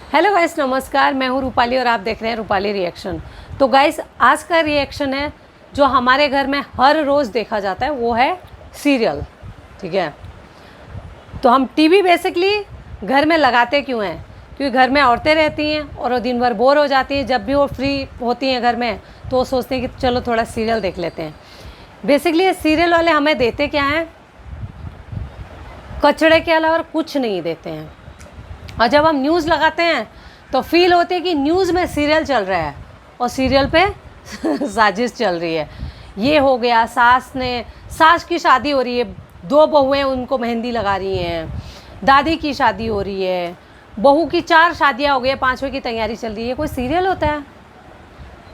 Hello guys, नमस्कार। मैं हूँ रूपाली और आप देख रहे हैं रूपाली रिएक्शन। तो गाइस, आज का रिएक्शन है जो हमारे घर में हर रोज़ देखा जाता है, वो है सीरियल। ठीक है, तो हम टीवी बेसिकली घर में लगाते क्यों हैं? क्योंकि घर में औरतें रहती हैं और वो दिन भर बोर हो जाती हैं। जब भी वो फ्री होती हैं घर में तो वो सोचते हैं कि चलो थोड़ा सीरियल देख लेते हैं। बेसिकली ये सीरियल वाले हमें देते क्या हैं? कचड़े के अलावा और कुछ नहीं देते हैं। और जब हम न्यूज़ लगाते हैं तो फील होती है कि न्यूज़ में सीरियल चल रहा है और सीरियल पे साजिश चल रही है। ये हो गया, सास की शादी हो रही है, 2 बहुएं उनको मेहंदी लगा रही हैं, दादी की शादी हो रही है, बहू की 4 शादियां हो गई, 5वें की तैयारी चल रही है। ये कोई सीरियल होता है?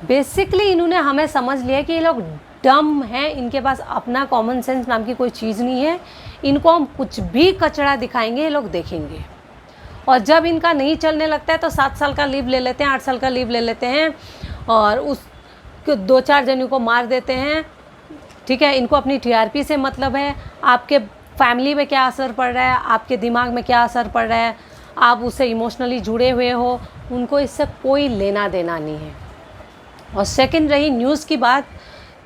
बेसिकली इन्होंने हमें समझ लिया कि ये लोग डम हैं, इनके पास अपना कॉमन सेंस नाम की कोई चीज़ नहीं है। इनको हम कुछ भी कचड़ा दिखाएंगे ये लोग देखेंगे। और जब इनका नहीं चलने लगता है तो 7 साल का लीव ले लेते हैं, 8 साल का लीव ले लेते हैं और उस 2-4 जनों को मार देते हैं। ठीक है, इनको अपनी टीआरपी से मतलब है। आपके फैमिली में क्या असर पड़ रहा है, आपके दिमाग में क्या असर पड़ रहा है, आप उससे इमोशनली जुड़े हुए हो, उनको इससे कोई लेना देना नहीं है। और सेकंड रही न्यूज़ की बात,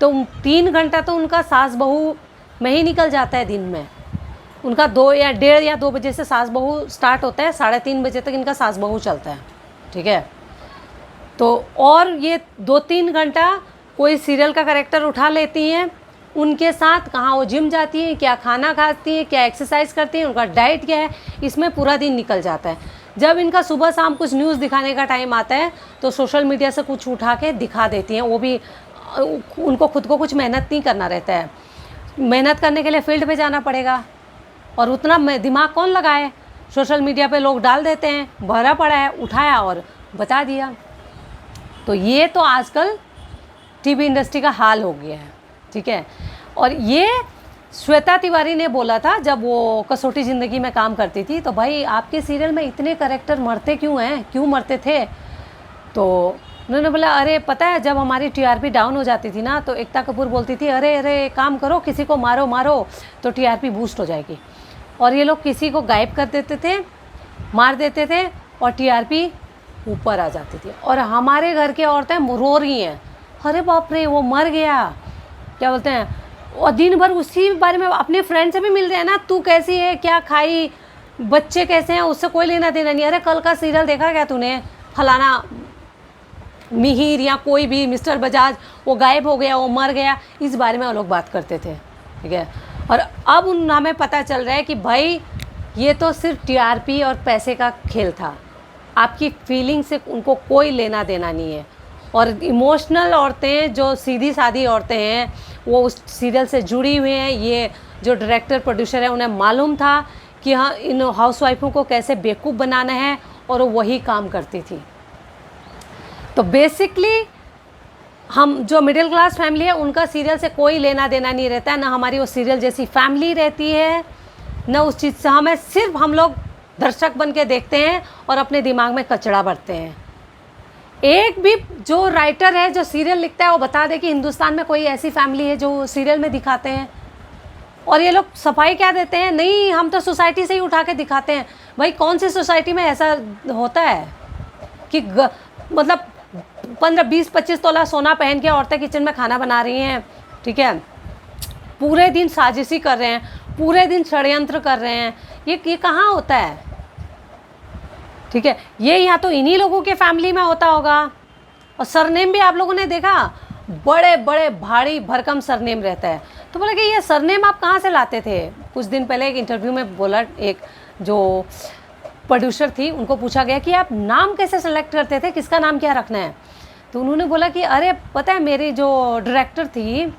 तो 3 घंटा तो उनका सास बहू में ही निकल जाता है दिन में। उनका 2 या 1:30 या 2 बजे से सास बहू स्टार्ट होता है, 3:30 बजे तक इनका सास बहू चलता है। ठीक है, तो और ये 2-3 घंटा कोई सीरियल का कैरेक्टर उठा लेती हैं, उनके साथ कहाँ वो जिम जाती हैं, क्या खाना खाती हैं, क्या एक्सरसाइज करती हैं, उनका डाइट क्या है, इसमें पूरा दिन निकल जाता है। जब इनका सुबह शाम कुछ न्यूज़ दिखाने का टाइम आता है तो सोशल मीडिया से कुछ उठा के दिखा देती हैं। वो भी उनको खुद को कुछ मेहनत नहीं करना रहता है। मेहनत करने के लिए फील्ड पे जाना पड़ेगा और उतना दिमाग कौन लगाए? सोशल मीडिया पे लोग डाल देते हैं, भरा पड़ा है, उठाया और बता दिया। तो ये तो आजकल टीवी इंडस्ट्री का हाल हो गया है। ठीक है, और ये श्वेता तिवारी ने बोला था जब वो कसौटी ज़िंदगी में काम करती थी, तो भाई आपके सीरियल में इतने कैरेक्टर मरते क्यों हैं, क्यों मरते थे? तो उन्होंने बोला, अरे पता है, जब हमारी टीआरपी डाउन हो जाती थी ना तो एकता कपूर बोलती थी, अरे अरे काम करो, किसी को मारो मारो तो टीआरपी बूस्ट हो जाएगी। और ये लोग किसी को गायब कर देते थे, मार देते थे और टीआरपी ऊपर आ जाती थी। और हमारे घर की औरतें रो रही हैं, अरे बाप रे वो मर गया, क्या बोलते हैं, और दिन भर उसी बारे में अपने फ्रेंड से भी मिल रहे हैं ना, तू कैसी है, क्या खाई, बच्चे कैसे हैं, उससे कोई लेना देना नहीं। अरे कल का सीरियल देखा क्या तूने, फलाना मिहिर या कोई भी मिस्टर बजाज, वो गायब हो गया, वो मर गया, इस बारे में वो लोग बात करते थे। ठीक है, और अब हमें पता चल रहा है कि भाई ये तो सिर्फ टीआरपी और पैसे का खेल था, आपकी फीलिंग से उनको कोई लेना देना नहीं है। और इमोशनल औरतें, जो सीधी सादी औरतें हैं, वो उस सीरियल से जुड़ी हुई हैं। ये जो डायरेक्टर प्रोड्यूसर है उन्हें मालूम था कि हाँ, इन हाउसवाइफों को कैसे बेवकूफ़ बनाना है और वो वही काम करती थी। तो बेसिकली हम जो मिडिल क्लास फैमिली है उनका सीरियल से कोई लेना देना नहीं रहता है, ना हमारी वो सीरियल जैसी फैमिली रहती है, ना उस चीज़ से। हमें सिर्फ हम लोग दर्शक बन के देखते हैं और अपने दिमाग में कचड़ा भरते हैं। एक भी जो राइटर है जो सीरियल लिखता है वो बता दे कि हिंदुस्तान में कोई ऐसी फैमिली है जो सीरियल में दिखाते हैं। और ये लोग सफाई क्या देते हैं, नहीं हम तो सोसाइटी से ही उठा के दिखाते हैं। भाई कौन सी सोसाइटी में ऐसा होता है कि मतलब 15-20-25 तोला सोना पहन के औरतें किचन में खाना बना रही हैं? ठीक है, पूरे दिन साजिशी कर रहे हैं, पूरे दिन षड्यंत्र कर रहे हैं। ये कहाँ होता है? ठीक है, ये यहाँ तो इन्हीं लोगों के फैमिली में होता होगा। और सरनेम भी आप लोगों ने देखा, बड़े बड़े भारी भरकम सरनेम रहता है। तो बोला कि ये सरनेम आप कहाँ से लाते थे? कुछ दिन पहले एक इंटरव्यू में बोला, एक जो प्रोड्यूसर थी उनको पूछा गया कि आप नाम कैसे सेलेक्ट करते थे, किसका नाम क्या रखना है? तो उन्होंने बोला कि अरे पता है, मेरी जो डायरेक्टर थी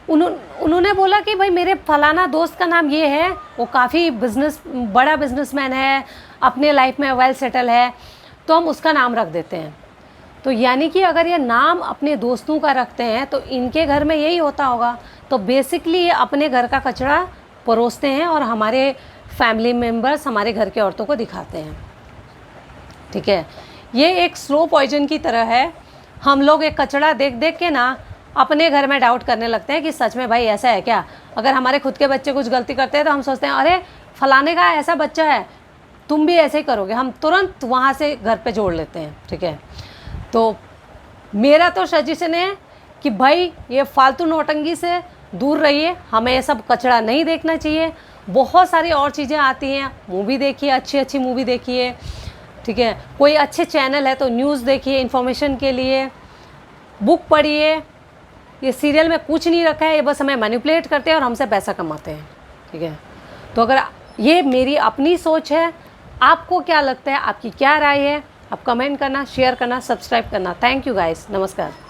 उन्होंने बोला कि भाई मेरे फलाना दोस्त का नाम ये है, वो काफ़ी बड़ा बिजनेसमैन है, अपने लाइफ में वेल सेटल है, तो हम उसका नाम रख देते हैं। तो यानी कि अगर ये नाम अपने दोस्तों का रखते हैं तो इनके घर में यही होता होगा। तो बेसिकली ये अपने घर का कचरा परोसते हैं और हमारे फैमिली मेम्बर्स, हमारे घर के औरतों को दिखाते हैं। ठीक है, ये एक स्लो पॉइजन की तरह है। हम लोग एक कचरा देख देख के ना अपने घर में डाउट करने लगते हैं कि सच में भाई ऐसा है क्या। अगर हमारे खुद के बच्चे कुछ गलती करते हैं तो हम सोचते हैं अरे फलाने का ऐसा बच्चा है, तुम भी ऐसे ही करोगे, हम तुरंत वहाँ से घर पे जोड़ लेते हैं, ठीक है। तो मेरा तो सजेशन है कि भाई ये फालतू नौटंकी से दूर रहिए, हमें ये सब कचरा नहीं देखना चाहिए। बहुत सारी और चीज़ें आती हैं, मूवी देखिए, अच्छी अच्छी मूवी देखिए, ठीक है। कोई अच्छे चैनल है तो न्यूज़ देखिए इन्फॉर्मेशन के लिए, बुक पढ़िए। ये सीरियल में कुछ नहीं रखा है, ये बस हमें मैनिपुलेट करते हैं और हमसे पैसा कमाते हैं, ठीक है। तो अगर ये मेरी अपनी सोच है, आपको क्या लगता है, आपकी क्या राय है, आप कमेंट करना, शेयर करना, सब्सक्राइब करना। थैंक यू गाइस, नमस्कार।